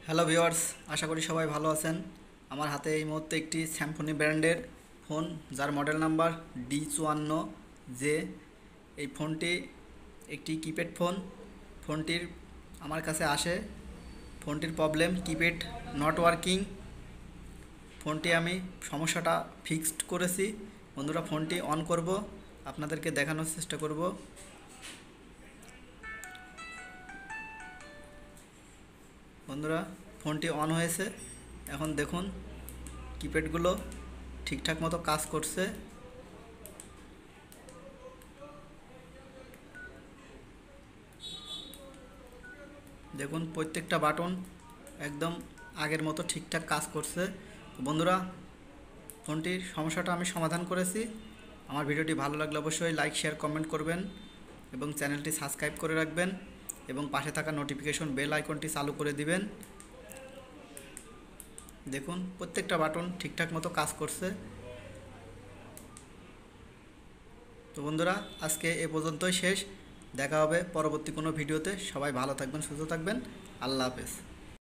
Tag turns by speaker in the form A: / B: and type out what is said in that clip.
A: Hello viewers, আশা করি সবাই ভালো আছেন। আমার হাতে এই মুহূর্তে একটি স্যামসং ব্র্যান্ডের ফোন, যার মডেল নাম্বার D54J। এই ফোনটি একটি কিপ্যাড ফোন। ফোনটির আমার কাছে আসে, ফোনটির প্রবলেম কিপ্যাড নট ওয়ার্কিং। ফোনটি আমি সমস্যাটা ফিক্সড করেছি। বন্ধুরা, ফোনটি অন করব, আপনাদেরকে দেখানোর চেষ্টা করব। বন্ধুরা, ফোনটি অন হয়েছে। এখন দেখুন কিপ্যাডগুলো ঠিকঠাক মতো কাজ করছে। দেখুন প্রত্যেকটা বাটন একদম আগের মতো ঠিকঠাক কাজ করছে। বন্ধুরা, ফোনটির সমস্যাটা আমি সমাধান করেছি। আমার ভিডিওটি ভালো লাগলে অবশ্যই লাইক, শেয়ার, কমেন্ট করবেন এবং চ্যানেলটি সাবস্ক্রাইব করে রাখবেন এবং পাশে থাকা নোটিফিকেশন বেল আইকনটি চালু করে দিবেন। দেখুন প্রত্যেকটা বাটন ঠিকঠাক মতো কাজ করছে। তো বন্ধুরা, আজকে এ পর্যন্তই শেষ। দেখা হবে পরবর্তী কোনো ভিডিওতে। সবাই ভালো থাকবেন, সুস্থ থাকবেন। আল্লাহ হাফেজ।